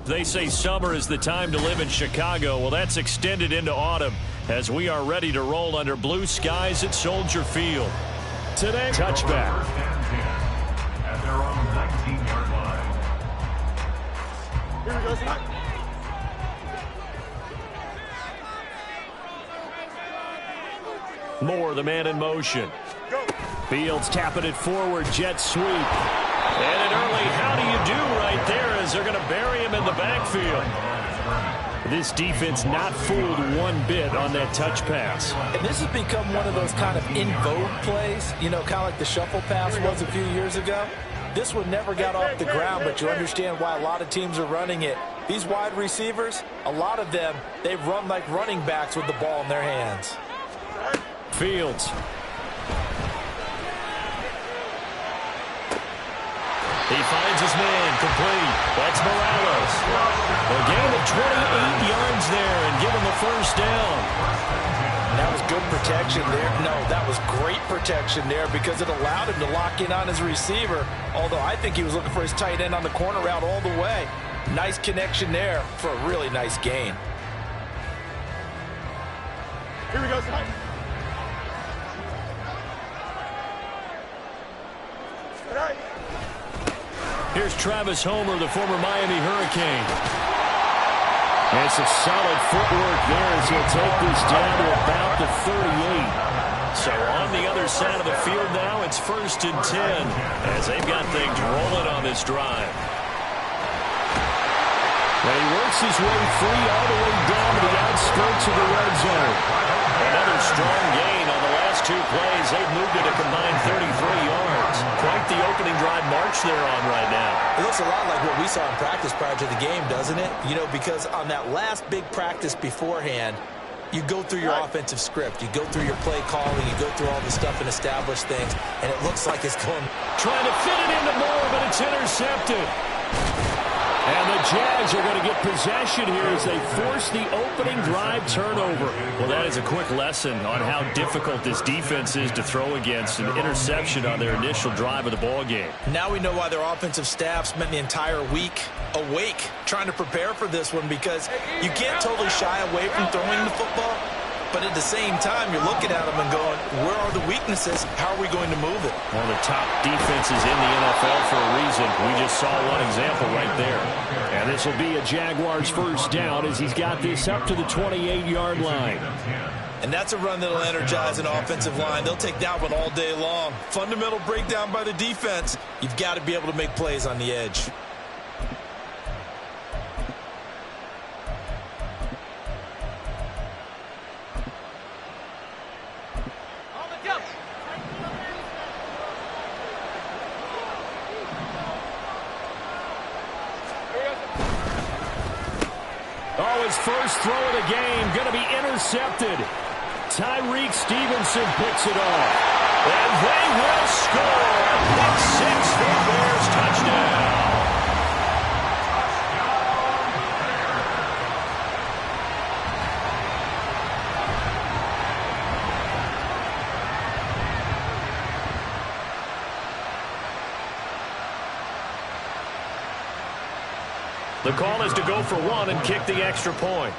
They say summer is the time to live in Chicago. Well, that's extended into autumn as we are ready to roll under blue skies at Soldier Field. Today, touchback. At their own 19-yard line. Here we go, Scott. Moore, the man in motion. Go. Fields tapping it forward, jet sweep. And an early how do you do right there as they're going to bury him in the backfield. This defense not fooled one bit on that touch pass. And this has become one of those kind of in vogue plays, you know, kind of like the shuffle pass was a few years ago. This one never got off the ground, but you understand why a lot of teams are running it. These wide receivers, a lot of them, they run like running backs with the ball in their hands. Fields. He finds his man, complete. That's Morales. A gain of 28 yards there and give him the first down. That was good protection there. No, that was great protection there because it allowed him to lock in on his receiver, although I think he was looking for his tight end on the corner route all the way. Nice connection there for a really nice gain. Here we go, Scott. All right. Here's Travis Homer, the former Miami Hurricane. And it's a solid footwork there as he'll take this down to about the 38. So on the other side of the field now, it's 1st and 10 as they've got things rolling on this drive. And he works his way free all the way down to the outskirts of the red zone. Another strong gain on the last two plays. They've moved it a combined 33 yards. Quite the opening drive march they're on right now. It looks a lot like what we saw in practice prior to the game, doesn't it? You know, because on that last big practice beforehand, you go through your offensive script. You go through your play calling. You go through all the stuff and establish things. And it looks like it's going. Trying to fit it into Moore, but it's intercepted. And the Jags are going to get possession here as they force the opening drive turnover. Well, that is a quick lesson on how difficult this defense is to throw against. An interception on their initial drive of the ballgame. Now we know why their offensive staff spent the entire week awake trying to prepare for this one, because you can't totally shy away from throwing the football. But at the same time, you're looking at them and going, where are the weaknesses? How are we going to move it? One of the top defenses in the NFL for a reason. We just saw one example right there. And this will be a Jaguars first down as he's got this up to the 28-yard line. And that's a run that'll energize an offensive line. They'll take that one all day long. Fundamental breakdown by the defense. You've got to be able to make plays on the edge. Oh, his first throw of the game going to be intercepted. Tyreek Stevenson picks it off. And they will score. Pick six for the Bears, touchdown. The call is to go for one and kick the extra point.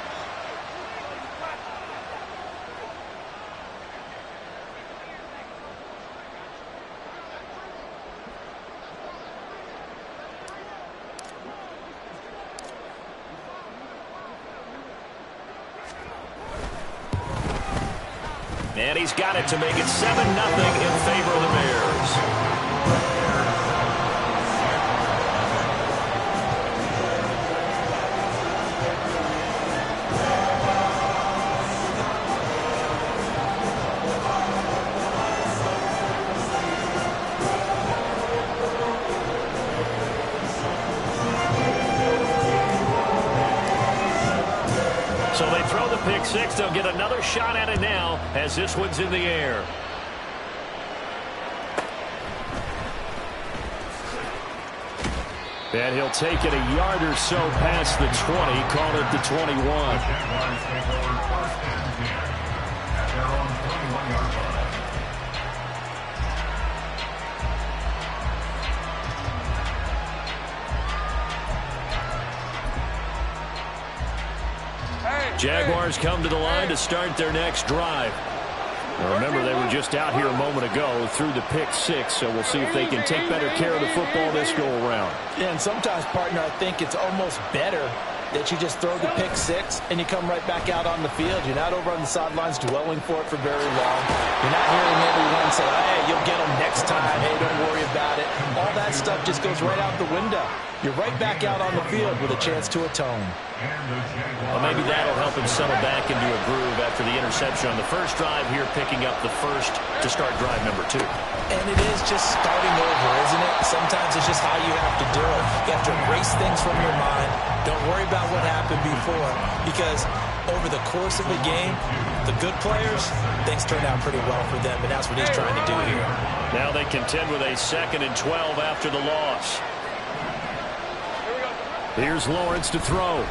And he's got it to make it 7-0 in favor of the Bears. So So they throw the pick six. They'll get another shot at it now as this one's in the air. And he'll take it a yard or so past the 20, call it the 21. Jaguars take over first and 10 at their own 21-yard line. Jaguars come to the line to start their next drive. Now remember, they were just out here a moment ago through the pick six, so we'll see if they can take better care of the football this go-around. Yeah, and sometimes, partner, I think it's almost better that you just throw the pick six and you come right back out on the field. You're not over on the sidelines dwelling for it for very long. You're not hearing everyone say, hey, you'll get them next time. Hey, don't worry about it. All that stuff just goes right out the window. You're right back out on the field with a chance to atone. Well, maybe that'll help him settle back into a groove after the interception on the first drive here, picking up the first to start drive number 2. And it is just starting over, isn't it? Sometimes it's just how you have to do it. You have to erase things from your mind. Don't worry about what happened before, because over the course of a game, the good players, things turn out pretty well for them, and that's what he's trying to do here. Now they contend with a 2nd and 12 after the loss. Here's Lawrence to throw.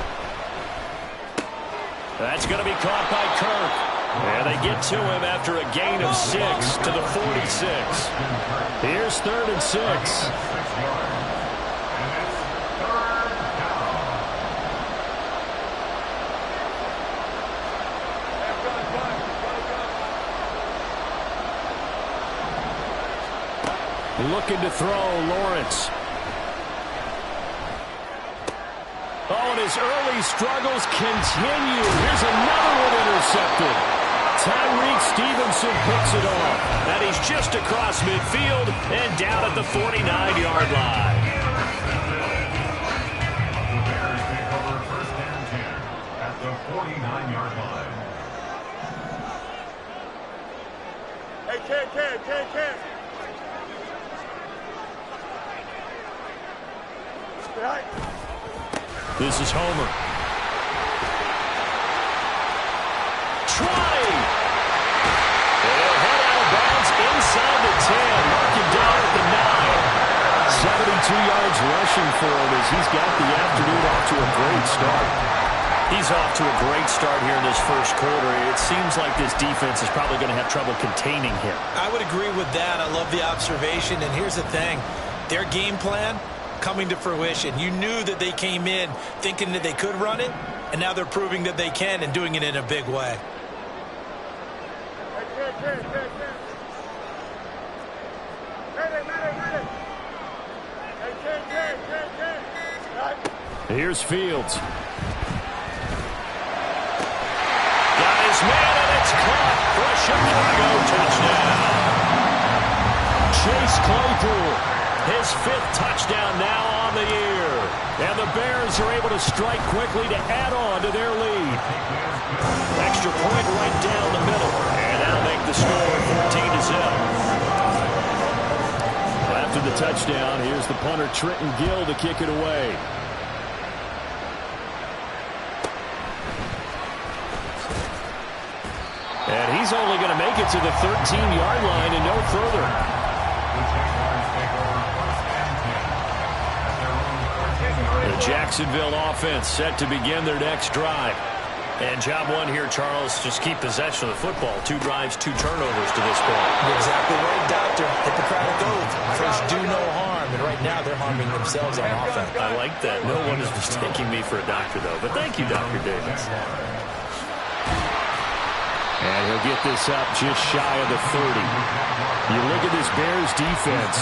That's going to be caught by Kirk. And they get to him after a gain of 6 to the 46. Here's 3rd and 6. Looking to throw, Lawrence. Oh, and his early struggles continue. Here's another one intercepted. Tyreek Stevenson picks it off. And he's just across midfield and down at the 49-yard line. The Bears take over first and 10 at the 49-yard line. Hey, Ken. Right. This is Homer. Trying. They'll head out of bounds inside the 10. Mark him down at the 9. 72 yards rushing for him as he's got the afternoon off to a great start. He's off to a great start here in this first quarter. It seems like this defense is probably going to have trouble containing him. I would agree with that. I love the observation. And here's the thing. Their game plan coming to fruition. You knew that they came in thinking that they could run it, and now they're proving that they can and doing it in a big way. Here's Fields. Got his man, and it's caught for a Chicago touchdown. Chase Claypool. His 5th touchdown now on the year. And the Bears are able to strike quickly to add on to their lead. Extra point right down the middle. And that'll make the score 14-0. After the touchdown, here's the punter Trenton Gill to kick it away. And he's only going to make it to the 13-yard line and no further. The Jacksonville offense set to begin their next drive. And job one here, Charles, just keep possession of the football. 2 drives, 2 turnovers to this point. You're exactly right, Doctor. Hippocratic oath. First, do no harm. And right now, they're harming themselves on offense. I like that. No one is mistaking me for a doctor, though. But thank you, Dr. Davis. And he'll get this up just shy of the 30. You look at this Bears defense.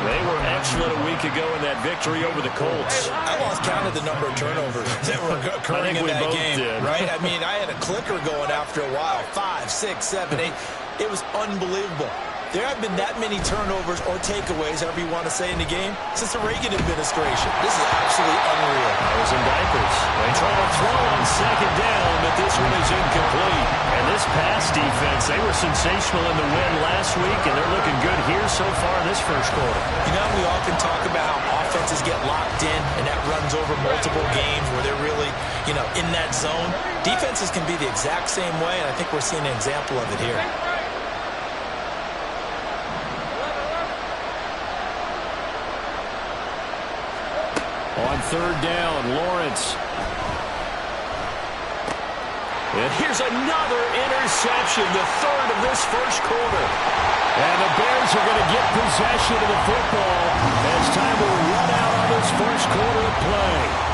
They were excellent a week ago in that victory over the Colts. I lost count of the number of turnovers that were occurring in that game. Right? I mean, I had a clicker going after a while. 5, 6, 7, 8. It was unbelievable. There have been that many turnovers or takeaways, however you want to say, in the game since the Reagan administration. This is absolutely unreal. I was in diapers. They try to throw on 2nd down, but this one is incomplete. And this pass defense, they were sensational in the win last week, and they're looking good here so far in this first quarter. You know, we often talk about how offenses get locked in, and that runs over multiple games where they're really, in that zone, defenses can be the exact same way, and I think we're seeing an example of it here. On third down, Lawrence. And here's another interception, the third of this first quarter. And the Bears are going to get possession of the football as time will run out on this first quarter of play.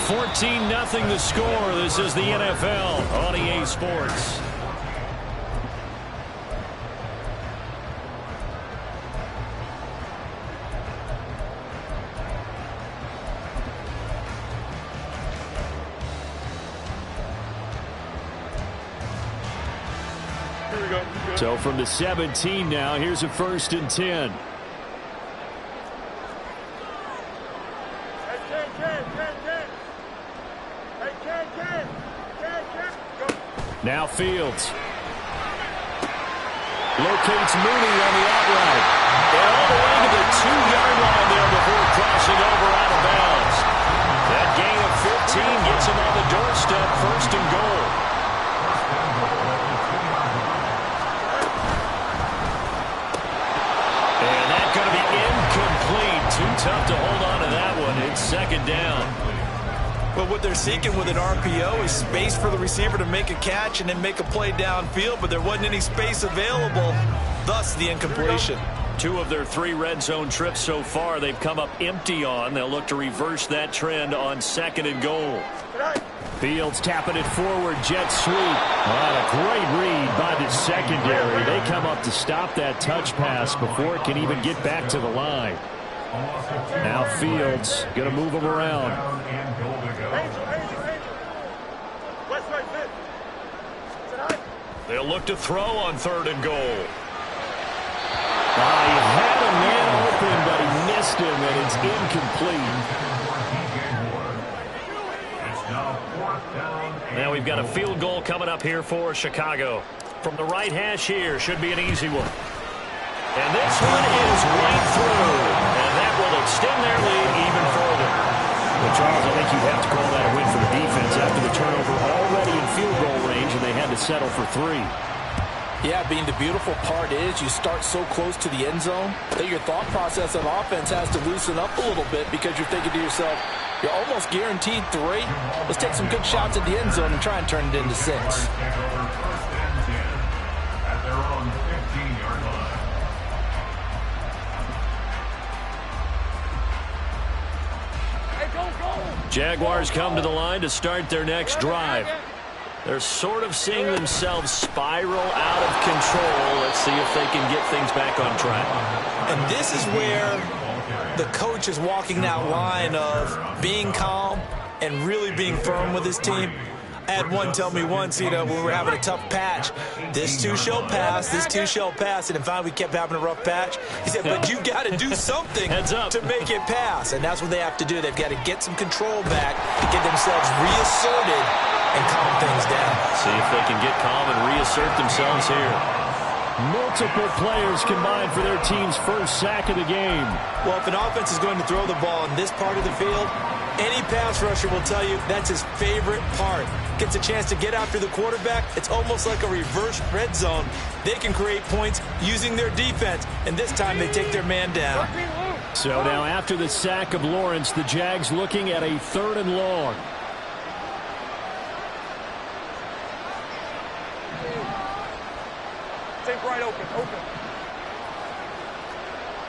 $14-0 the score. This is the NFL on EA Sports. So from the 17 now, here's a 1st and 10. Now Fields. Locates Mooney on the outright. And all the way to the 2-yard line there before crossing over out of bounds. That gain of 15 gets him on the doorstep, 1st and goal. And that's going to be incomplete. Too tough to hold on to that one. It's 2nd down. Well, what they're seeking with an RPO is space for the receiver to make a catch and then make a play downfield, but there wasn't any space available, thus the incompletion. 2 of their 3 red zone trips so far they've come up empty on. They'll look to reverse that trend on 2nd and goal. Fields tapping it forward, jet sweep. A great read by the secondary. They come up to stop that touch pass before it can even get back to the line. Now Fields going to move him around. They'll look to throw on 3rd and goal. He had a man open, but he missed him, and it's incomplete. Now we've got a field goal coming up here for Chicago. From the right hash here, should be an easy one. And this one is right through. And that will extend their lead even further. Well, Charles, I think you'd have to call that a win for the defense after the turnover already in field goal range, and they had to settle for 3. Yeah, Bean, the beautiful part is you start so close to the end zone that your thought process on offense has to loosen up a little bit because you're thinking to yourself, you're almost guaranteed 3. Let's take some good shots at the end zone and try and turn it into 6. Jaguars come to the line to start their next drive. They're sort of seeing themselves spiral out of control. Let's see if they can get things back on track. And this is where the coach is walking that line of being calm and really being firm with his team. I had one tell me once, when we were having a tough patch, this too shall pass, this too shall pass. And finally we kept having a rough patch. He said, but you got to do something to make it pass. And that's what they have to do. They've got to get some control back to get themselves reasserted and calm things down. See if they can get calm and reassert themselves here. Multiple players combined for their team's first sack of the game. Well, if an offense is going to throw the ball in this part of the field, any pass rusher will tell you that's his favorite part. Gets a chance to get after the quarterback. It's almost like a reverse red zone. They can create points using their defense, and this time they take their man down. So now after the sack of Lawrence, the Jags looking at a 3rd and long. Take right open.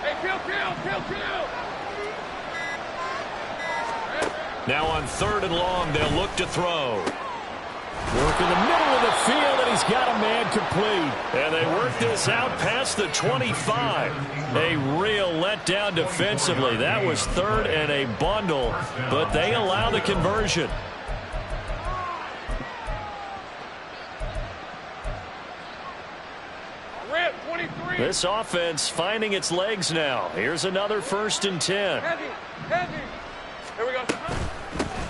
Hey, kill. Now on 3rd and long, they'll look to throw. Work in the middle of the field, and he's got a man complete. And they work this out past the 25. A real letdown defensively. That was 3rd and a bundle, but they allow the conversion. This offense finding its legs now. Here's another 1st and 10. Heavy. Here we go.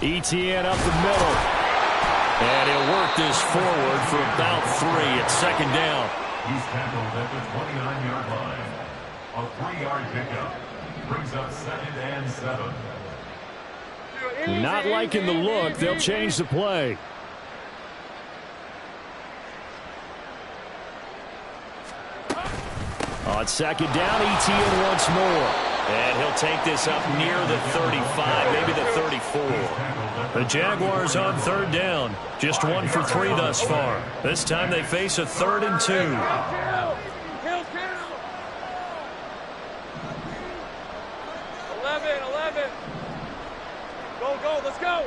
ETN up the middle. And he'll work this forward for about 3 at 2nd down. He's tackled at the 29-yard line. A 3-yard pickup. Brings up 2nd and 7. Not liking the look. They'll change the play. On 2nd down, ETN once more. And he'll take this up near the 35, maybe the 34. The Jaguars on 3rd down. Just 1 for 3 thus far. This time they face a 3rd and 2. Kill. 11. Go, let's go.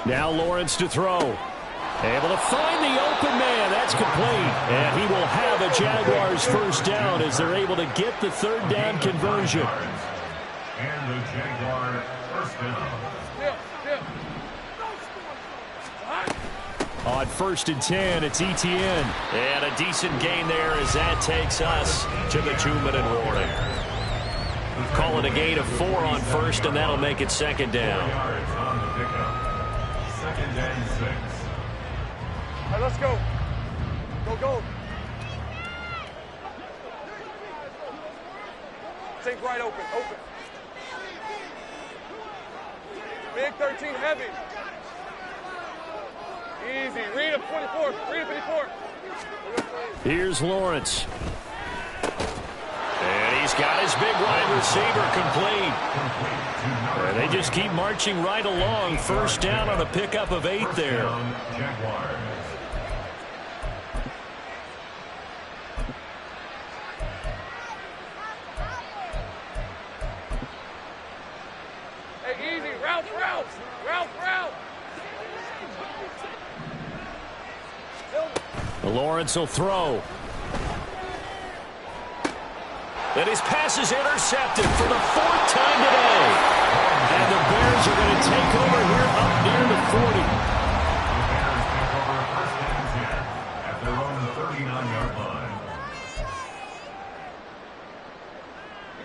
Now Lawrence to throw. Able to find the open man. That's complete. And he will have a Jaguars first down as they're able to get the 3rd down conversion. And the Jaguar first down. On 1st and 10, it's ETN. And a decent gain there as that takes us to the 2-minute warning. Call it a gain of 4 on 1st, and that'll make it 2nd down. 2nd and 6. All right, let's go. Go. Think right, open. Big 13, heavy. Easy. Read him, 24. Read him, 54. Here's Lawrence. And he's got his big wide receiver complete. And they just keep marching right along. First down on a pickup of 8 there. Jaguars. Hey, easy. Route. Lawrence will throw. And his pass is intercepted for the 4th time today. And the Bears are going to take over here up near the 40. The Bears take over 1st and 10 at their own 39-yard line.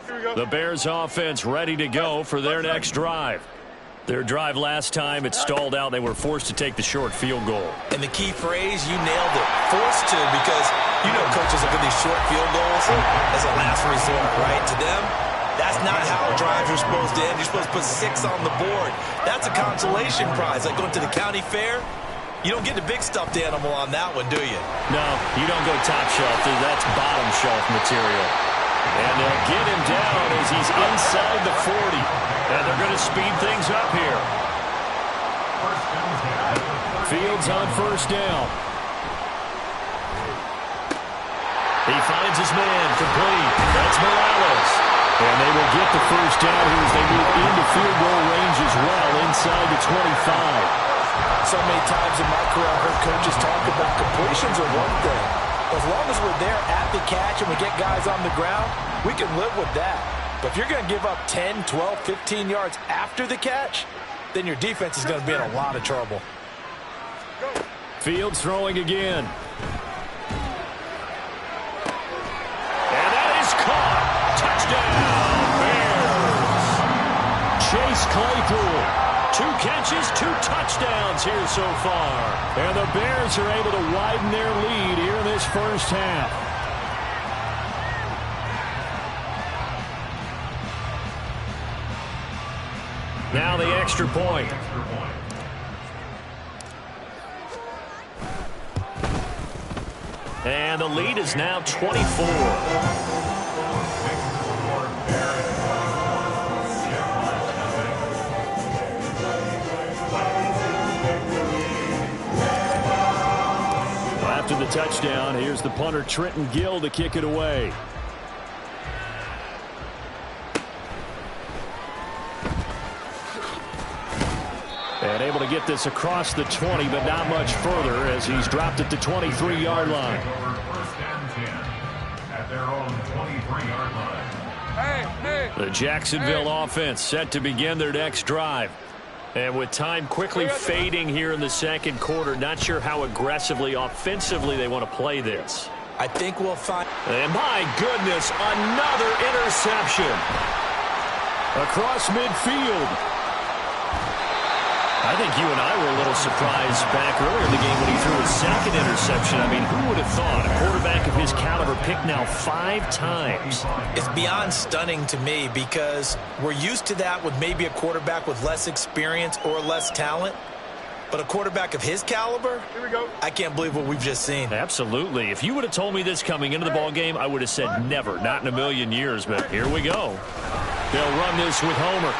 Here we go. The Bears offense ready to go for their next drive. Their drive last time, it stalled out. They were forced to take the short field goal. And the key phrase, you nailed it. Forced to, because you know coaches look at these short field goals as a last resort, right? To them, that's not how drives are supposed to end. You're supposed to put 6 on the board. That's a consolation prize. Like going to the county fair, you don't get the big stuffed animal on that one, do you? No, you don't go top shelf. That's bottom shelf material. And they'll get him down as he's inside the 40. And they're going to speed things up here. Fields on 1st down. He finds his man complete. That's Morales. And they will get the first down here as they move into field goal range as well inside the 25. So many times in my career, I've heard coaches talk about completions are one thing. As long as we're there at the catch and we get guys on the ground, we can live with that. But if you're going to give up 10, 12, 15 yards after the catch, then your defense is going to be in a lot of trouble. Fields throwing again. And that is caught. Touchdown, Bears. Chase Claypool. 2 catches, 2 touchdowns here so far. And the Bears are able to widen their lead here in this first half. Now the extra point. And the lead is now 24. After the touchdown, here's the punter Trenton Gill to kick it away. And able to get this across the 20, but not much further as he's dropped it to 23-yard line. At their own 23-yard line. The Jacksonville offense set to begin their next drive. And with time quickly fading here in the second quarter, not sure how aggressively, offensively they want to play this. I think we'll find... And my goodness, another interception. Across midfield. I think you and I were a little surprised back earlier in the game when he threw his second interception. I mean, who would have thought a quarterback of his caliber picked now 5 times? It's beyond stunning to me because we're used to that with maybe a quarterback with less experience or less talent. But a quarterback of his caliber, Here we go. I can't believe what we've just seen. Absolutely. If you would have told me this coming into the ballgame, I would have said never, not in a million years. But here we go. They'll run this with Homer.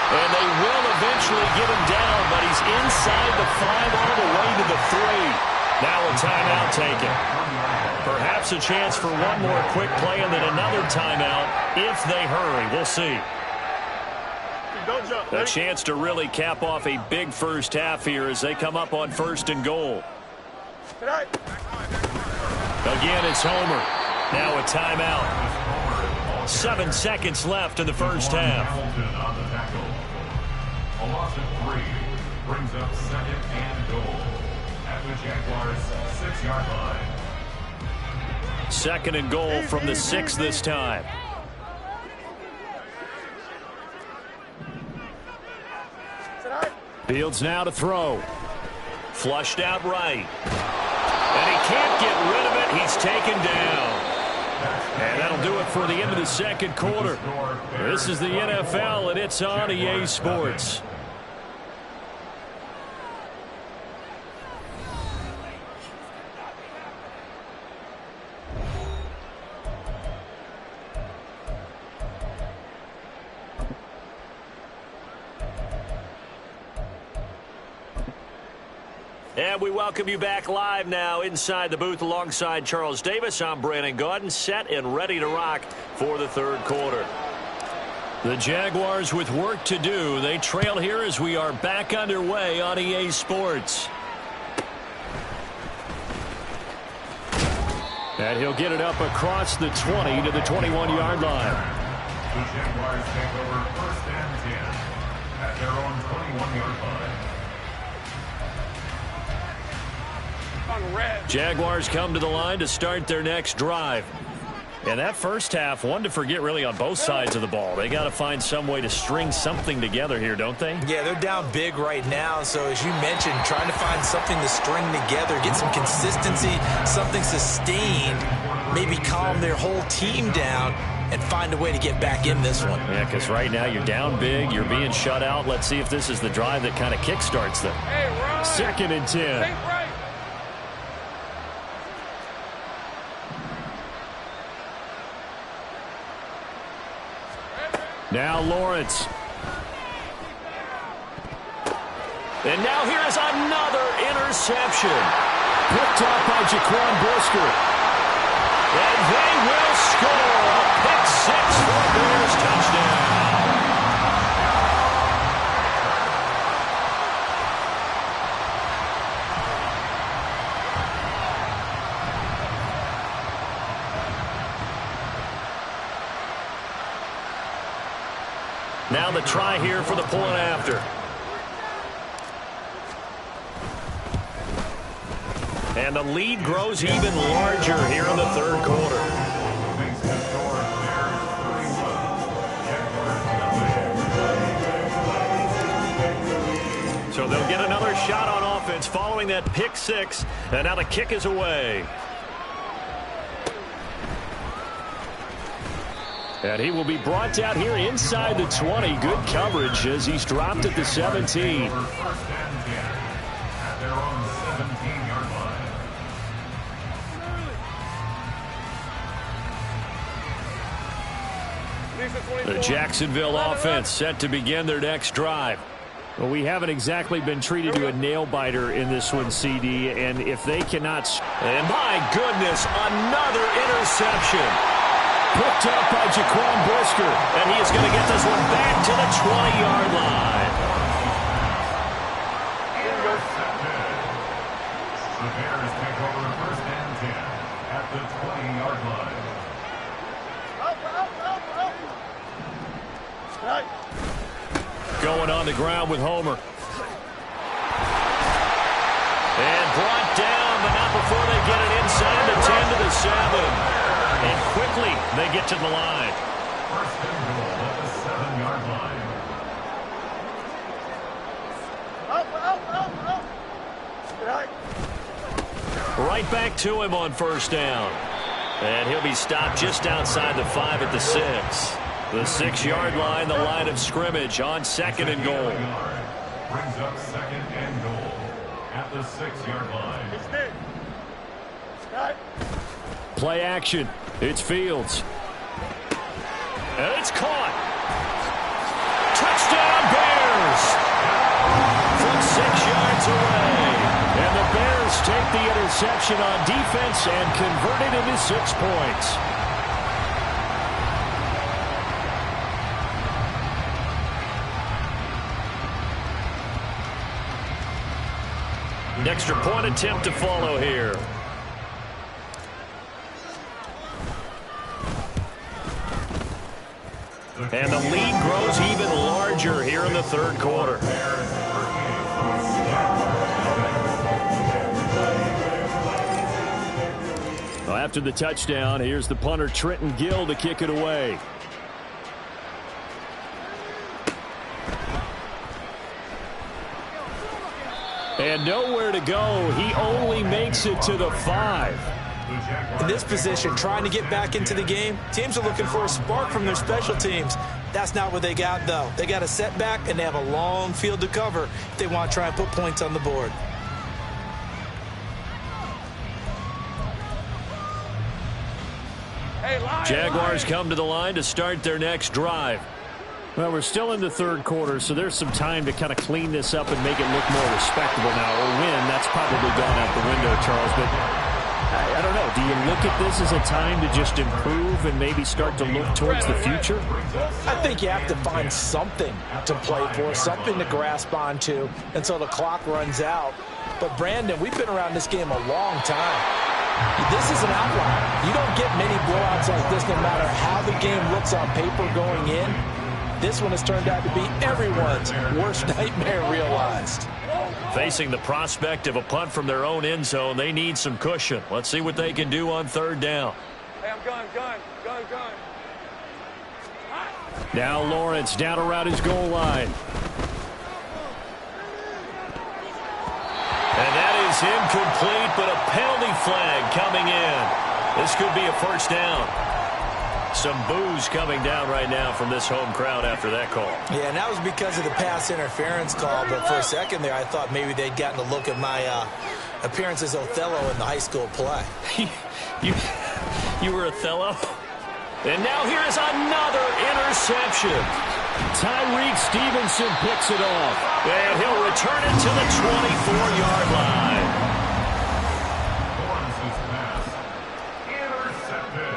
And they will eventually get him down, but he's inside the 5 all the way to the 3. Now a timeout taken. Perhaps a chance for one more quick play and then another timeout if they hurry. We'll see. Don't jump. A chance to really cap off a big first half here as they come up on 1st and goal. Tonight. Again, it's Homer. Now a timeout. 7 seconds left in the first half. A loss of 3 brings up 2nd and goal at the Jaguars' 6-yard line. 2nd and goal from the 6 this time. Fields now to throw. Flushed out right. And he can't get rid of it. He's taken down. And that'll do it for the end of the 2nd quarter. This is the NFL, and it's on EA Sports. And we welcome you back live now inside the booth alongside Charles Davis. I'm Brandon Gaudin, set and ready to rock for the 3rd quarter. The Jaguars with work to do. They trail here as we are back underway on EA Sports. And he'll get it up across the 20 to the 21-yard line. The Jaguars take over 1st and 10 at their own 21-yard line. Jaguars come to the line to start their next drive. And that first half, one to forget really on both sides of the ball. They got to find some way to string something together here, don't they? Yeah, they're down big right now. So as you mentioned, trying to find something to string together, get some consistency, something sustained, maybe calm their whole team down and find a way to get back in this one. Yeah, because right now you're down big, you're being shut out. Let's see if this is the drive that kind of kickstarts them. Hey, Ryan. 2nd and 10. Hey, right. Now Lawrence. And now here is another interception. Picked up by Jaquan Brisker. And they will score a pick 6 for a Bears touchdown. Now the try here for the point after. And the lead grows even larger here in the 3rd quarter. So they'll get another shot on offense following that pick 6. And now the kick is away. And he will be brought down here inside the 20. Good coverage as he's dropped at the 17. The Jacksonville offense set to begin their next drive. Well, we haven't exactly been treated to a nail-biter in this one, CD, and if they cannot... And my goodness, another interception. Picked up by Jaquan Brisker, and he is going to get this one back to the 20-yard line. The Bears take over 1st and 10 at the 20-yard line. Going on the ground with Homer. And brought down, but not before they get it inside the 10 to the 7. And quickly, they get to the line. 1st and goal at the 7-yard line. Right back to him on first down. And he'll be stopped just outside the 5 at the 6. The 6-yard line, the line of scrimmage on 2nd and goal. Brings up 2nd and goal at the 6-yard line. Play action. It's Fields. And it's caught. Touchdown, Bears! From 6 yards away. And the Bears take the interception on defense and convert it into 6 points. An extra point attempt to follow here. And the lead grows even larger here in the 3rd quarter. Well, after the touchdown, here's the punter Trenton Gill to kick it away. And nowhere to go. He only makes it to the 5. In this position, trying to get back into the game, teams are looking for a spark from their special teams. That's not what they got, though. They got a setback, and they have a long field to cover if they want to try and put points on the board. Jaguars come to the line to start their next drive. Well, we're still in the 3rd quarter, so there's some time to kind of clean this up and make it look more respectable now. Or win, that's probably gone out the window, Charles. But I don't know. Do you look at this as a time to just improve and maybe start to look towards the future? I think you have to find something to play for, something to grasp onto until the clock runs out. But, Brandon, we've been around this game a long time. This is an outlier. You don't get many blowouts like this no matter how the game looks on paper going in. This one has turned out to be everyone's worst nightmare realized. Facing the prospect of a punt from their own end zone, they need some cushion. Let's see what they can do on 3rd down. Hey, I'm going. Now Lawrence down around his goal line. And that is incomplete, but a penalty flag coming in. This could be a first down. Some boos coming down right now from this home crowd after that call. Yeah, and that was because of the pass interference call. But for a second there, I thought maybe they'd gotten a look at my appearance as Othello in the high school play. You were Othello? And now here is another interception. Tyreek Stevenson picks it off. And he'll return it to the 24-yard line. Lawrence's pass intercepted.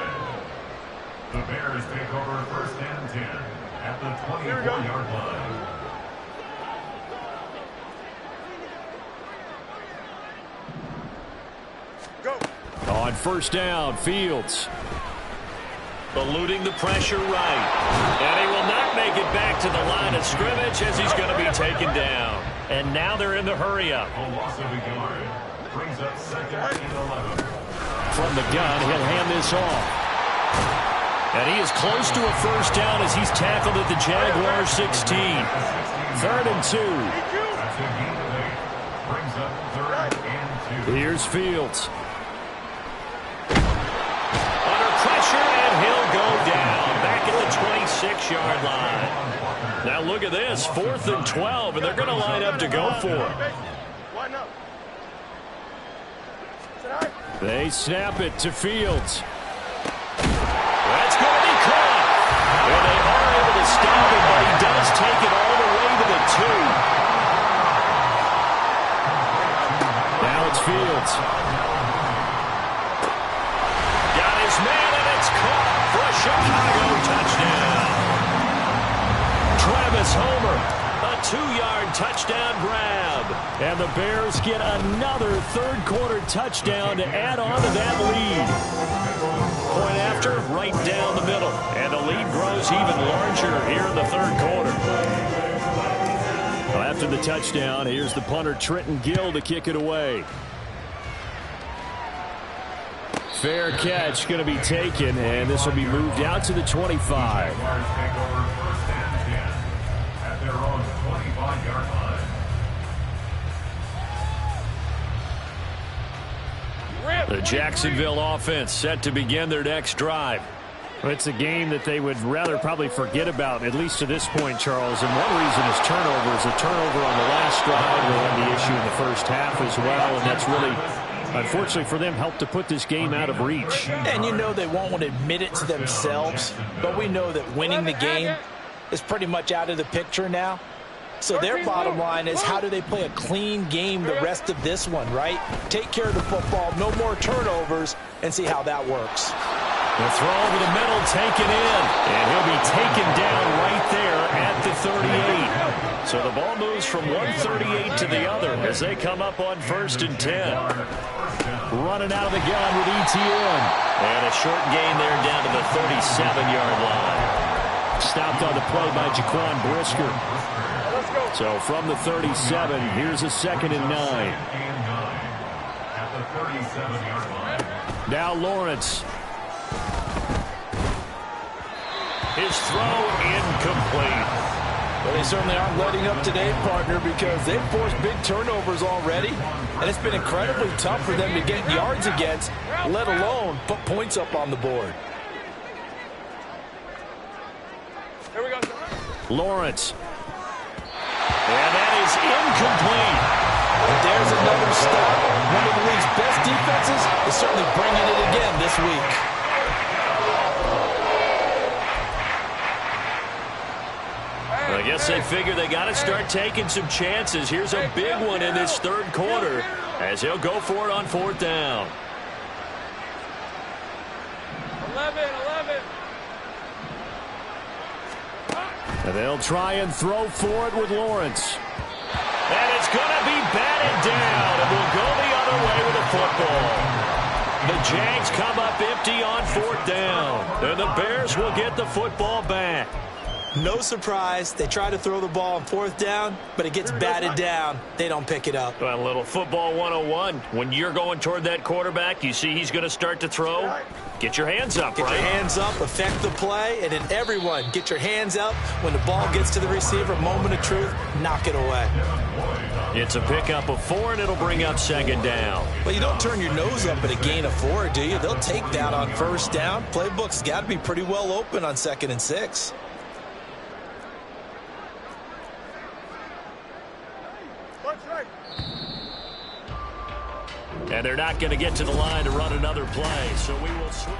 The Bears take over 1st and 10 at the 24-yard line. Go. On 1st down, Fields. Eluding the pressure right. And he will not make it back to the line of scrimmage as he's going to be taken down. And now they're in the hurry-up. A loss of a yard brings up 2nd and 11. From the gun, he'll hand this off. And he is close to a first down as he's tackled at the Jaguars 16. 3rd and 2. That's a gain of 8. Brings up 3rd and 2. Here's Fields. Under pressure, and he'll go down back at the 26-yard line. Now look at this, 4th and 12, and they're going to line up to go for it. They snap it to Fields. That's going to be caught. And they are able to stop him, but he does take it all the way to the 2. Now it's Fields. Got his man, and it's caught for a Chicago touchdown. Travis Homer, a 2-yard touchdown grab. And the Bears get another 3rd quarter touchdown to add on to that lead. Point after, right down the middle. And the lead grows even larger here in the 3rd quarter. Well, after the touchdown, here's the punter Trenton Gill to kick it away. Fair catch going to be taken, and this will be moved out to the 25. Jaguars take over 1st and 10 at their own 25-yard line. The Jacksonville offense set to begin their next drive. It's a game that they would rather probably forget about, at least to this point, Charles. And one reason is turnovers. A turnover on the last drive will end the issue in the first half as well. And that's really, unfortunately for them, helped to put this game out of reach. And you know they won't want to admit it to themselves, but we know that winning the game is pretty much out of the picture now. So their bottom line is, how do they play a clean game the rest of this one, right? Take care of the football, no more turnovers, and see how that works. The throw over the middle, taken in, and he'll be taken down right there at the 38. So the ball moves from one 38 to the other as they come up on 1st and 10. Running out of the gun with Etienne. And a short gain there down to the 37-yard line. Stopped on the play by Jaquan Brisker. So from the 37, here's a 2nd and 9. At the 37-yard line. Now Lawrence. His throw incomplete. Well, they certainly aren't letting up today, partner, because they've forced big turnovers already, and it's been incredibly tough for them to get yards against, let alone put points up on the board. Here we go. Lawrence. And that is incomplete. And there's another stop. One of the league's best defenses is certainly bringing it again this week. I guess they figure they got to start taking some chances. Here's a big one in this 3rd quarter as he'll go for it on 4th down. 11. And they'll try and throw for it with Lawrence. And it's going to be batted down, and we'll go the other way with the football. The Jags come up empty on 4th down, and the Bears will get the football back. No surprise, they try to throw the ball on 4th down, but it gets batted down. They don't pick it up. Well, a little football 101. When you're going toward that quarterback, you see he's going to start to throw. Get your hands up, Get right? your hands up, affect the play, and then everyone get your hands up. When the ball gets to the receiver, moment of truth, knock it away. It's a pickup of 4, and it'll bring up 2nd down. Well, you don't turn your nose up at a gain of 4, do you? They'll take that on 1st down. Playbook's got to be pretty well open on 2nd and 6. And they're not going to get to the line to run another play, so we will switch.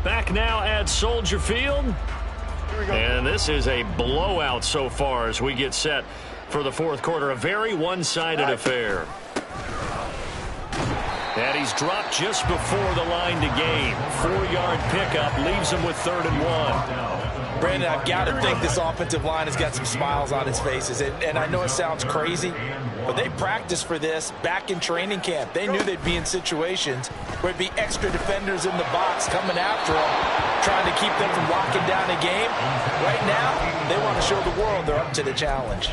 Back now at Soldier Field. And this is a blowout so far as we get set for the 4th quarter. A very one-sided affair. And he's dropped just before the line to gain. 4-yard pickup leaves him with 3rd and 1. Brandon, I've got to think this offensive line has got some smiles on its faces. And I know it sounds crazy, but they practiced for this back in training camp. They knew they'd be in situations where it'd be extra defenders in the box coming after them, trying to keep them from locking down a game. Right now, they want to show the world they're up to the challenge.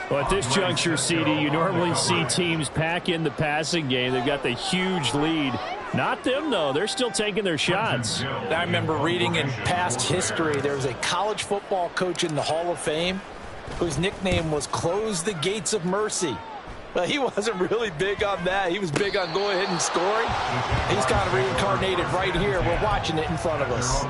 Well, at this juncture, CD, you normally see teams pack in the passing game. They've got the huge lead. Not them, though. They're still taking their shots. I remember reading in past history, there was a college football coach in the Hall of Fame whose nickname was Close the Gates of Mercy. Well, he wasn't really big on that. He was big on going ahead and scoring. He's kind of reincarnated right here. We're watching it in front of us.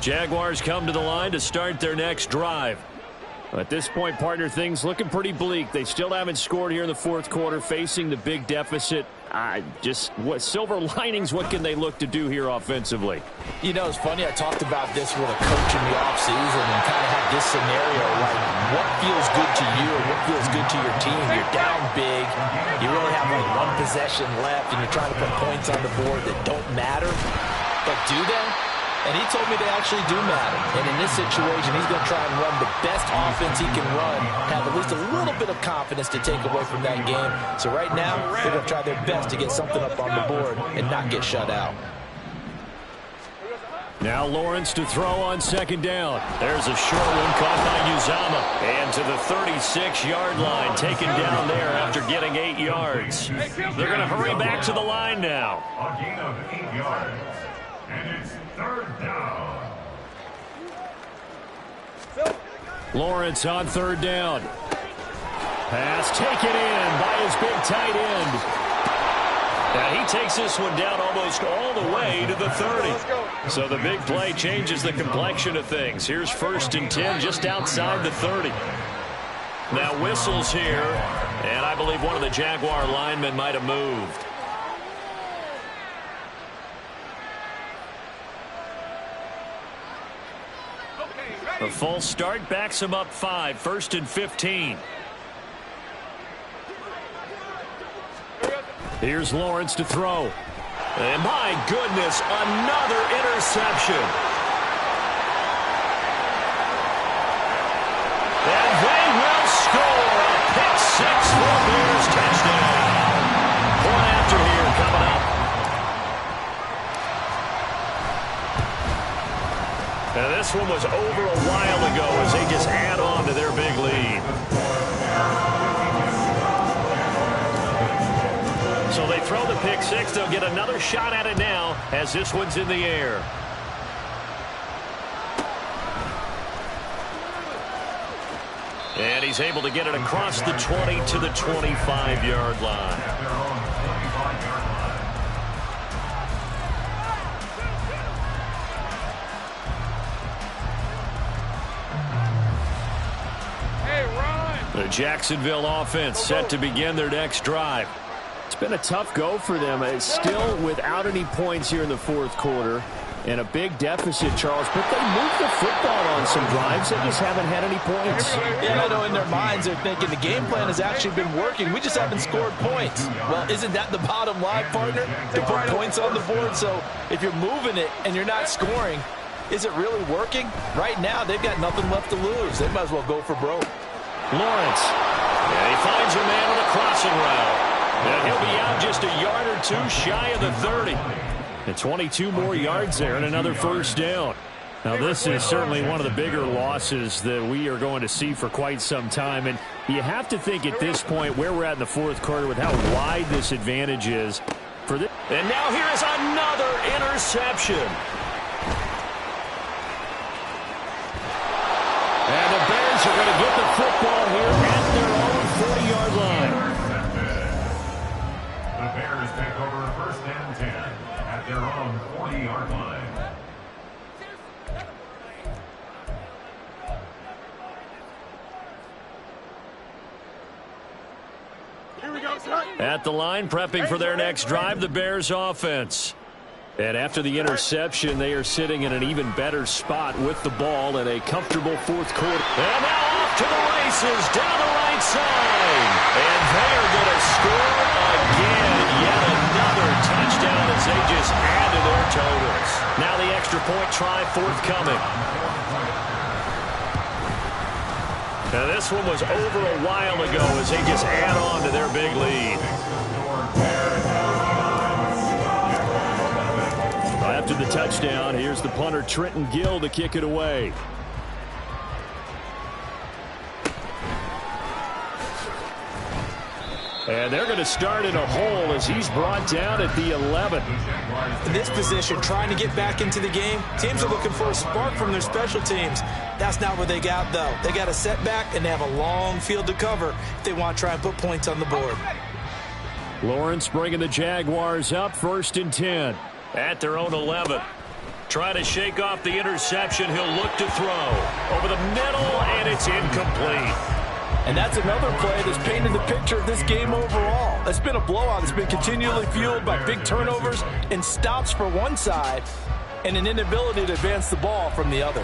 Jaguars come to the line to start their next drive. At this point, partner, things looking pretty bleak. They still haven't scored here in the 4th quarter, facing the big deficit. What silver linings, what can they look to do here offensively? You know, it's funny. I talked about this with a coach in the offseason and kind of had this scenario, like what feels good to you or what feels good to your team. You're down big. You really have like 1 possession left, and you're trying to put points on the board that don't matter. But do they? And he told me they actually do matter. And in this situation, he's going to try and run the best offense he can run, have at least a little bit of confidence to take away from that game. So right now, they're going to try their best to get something up on the board and not get shut out. Now Lawrence to throw on 2nd down. There's a short one caught by Uzama. And to the 36-yard line, taken down there after getting 8 yards. They're going to hurry back to the line now. A gain of 8 yards. And it's 3rd down. Lawrence on 3rd down. Pass taken in by his big tight end. Now he takes this one down almost all the way to the 30. So the big play changes the complexion of things. Here's 1st and 10 just outside the 30. Now whistles here, and I believe one of the Jaguar linemen might have moved. A false start backs him up 5, 1st and 15. Here's Lawrence to throw. And my goodness, another interception. And they will score a pick 6 for Bears touchdown. One after here coming up. Now this one was over a while ago as they just add on to their big lead. So they throw the pick 6. They'll get another shot at it now as this one's in the air. And he's able to get it across the 20 to the 25-yard line. The Jacksonville offense set to begin their next drive. It's been a tough go for them. It's still without any points here in the 4th quarter and a big deficit, Charles. But they moved the football on some drives. They just haven't had any points. Yeah, I know in their minds they're thinking the game plan has actually been working. We just haven't scored points. Well, isn't that the bottom line, partner? To put points on the board. So if you're moving it and you're not scoring, is it really working? Right now, they've got nothing left to lose. They might as well go for broke. Lawrence. And he finds a man on a crossing route. And he'll be out just a yard or two shy of the 30. And 22 more yards there and another 1st down. Now, this is certainly one of the bigger losses that we are going to see for quite some time. And you have to think at this point where we're at in the 4th quarter with how wide this advantage is. For this. And now here is another interception. And the Bears are going to get the football here at their own 40-yard line. The Bears take over 1st and 10 at their own 40-yard line. At the line, prepping for their next drive, the Bears offense. And after the interception, they are sitting in an even better spot with the ball in a comfortable 4th quarter. And now off to the races down the right side. And they are going to score again. Yet another touchdown as they just add to their totals. Now the extra point try forthcoming. Now this one was over a while ago as they just add on to their big lead. After the touchdown, here's the punter Trenton Gill to kick it away. And they're going to start in a hole as he's brought down at the 11. In this position, trying to get back into the game, teams are looking for a spark from their special teams. That's not what they got, though. They got a setback, and they have a long field to cover if they want to try and put points on the board. Lawrence bringing the Jaguars up 1st and 10. At their own 11. Trying to shake off the interception. He'll look to throw. Over the middle, and it's incomplete. And that's another play that's painted the picture of this game overall. It's been a blowout. It's been continually fueled by big turnovers and stops for one side and an inability to advance the ball from the other.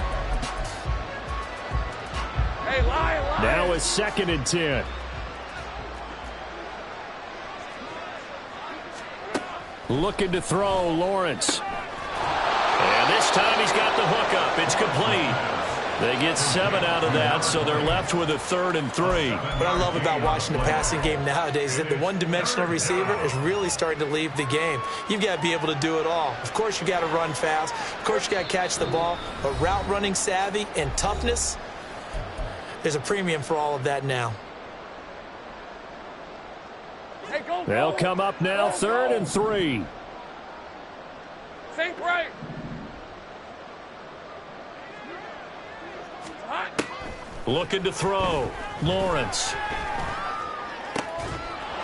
Hey, lie. Now it's 2nd and 10. Looking to throw, Lawrence. And this time he's got the hook up. It's complete. They get 7 out of that, so they're left with a 3rd and 3. What I love about watching the passing game nowadays is that the one-dimensional receiver is really starting to leave the game. You've got to be able to do it all. Of course, you got to run fast. Of course, you got to catch the ball. But route running savvy and toughness, there's a premium for all of that now. They'll come up now, 3rd and 3. Think right. Looking to throw. Lawrence.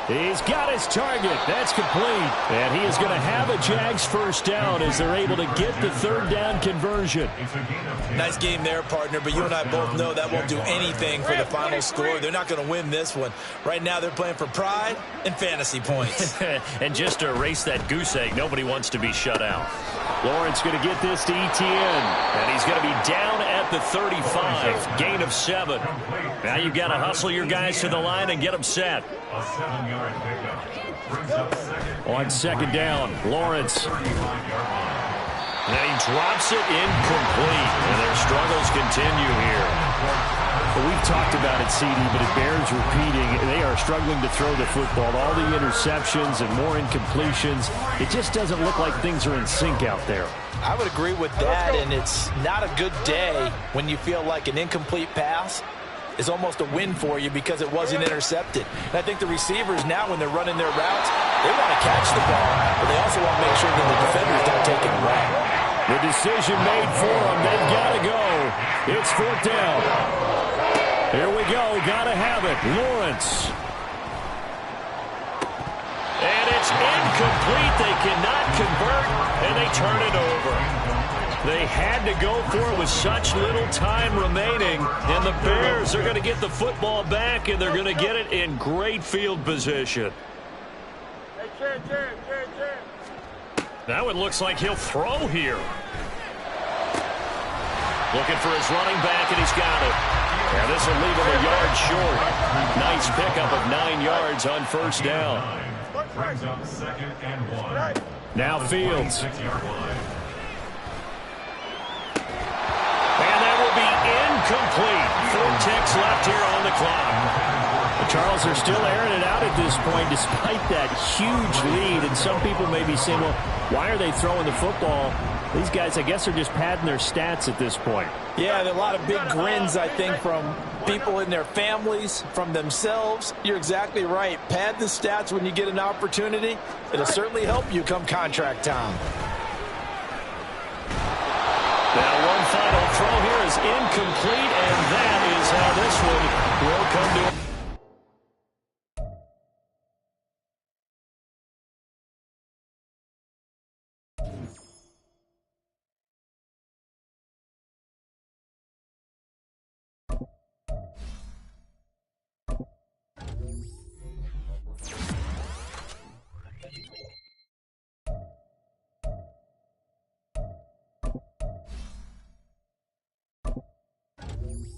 He's got his target. That's complete. And he is going to have a Jags first down as they're able to get the third down conversion. Nice game there, partner, but you and I both know that won't do anything for the final score. They're not going to win this one. Right now they're playing for pride and fantasy points. And just to erase that goose egg, nobody wants to be shut out. Lawrence going to get this to Etienne, and he's going to be down at the 35, gain of 7. Now you've got to hustle your guys to the line and get them set. A 7-yard pickup brings up second. On second down, Lawrence. 35-yard line. And then he drops it incomplete, and their struggles continue here. Well, we've talked about it, CD, but it bears repeating. They are struggling to throw the football. All the interceptions and more incompletions. It just doesn't look like things are in sync out there. I would agree with that, and it's not a good day when you feel like an incomplete pass is almost a win for you because it wasn't intercepted. And I think the receivers now, when they're running their routes, they want to catch the ball, but they also want to make sure that the defenders don't take it away. The decision made for them. They've got to go. It's fourth down. Here we go. Got to have it. Lawrence. And it's incomplete. They cannot convert, and they turn it over. They had to go for it with such little time remaining, and the Bears are going to get the football back, and they're going to get it in great field position. Now it looks like he'll throw here. Looking for his running back, and he's got it. And this will leave him a yard short. Nice pickup of 9 yards on first down. Brings up second and 1. Now Fields. 26-yard line. And that will be incomplete. 4 ticks left here on the clock. The Charles are still airing it out at this point despite that huge lead. And some people may be saying, well, why are they throwing the football? These guys, I guess, are just padding their stats at this point. Yeah, there are a lot of big grins, I think, from people in their families, from themselves. You're exactly right. Pad the stats when you get an opportunity. It'll certainly help you come contract time. Now one final throw here is incomplete, and that is how this one will come to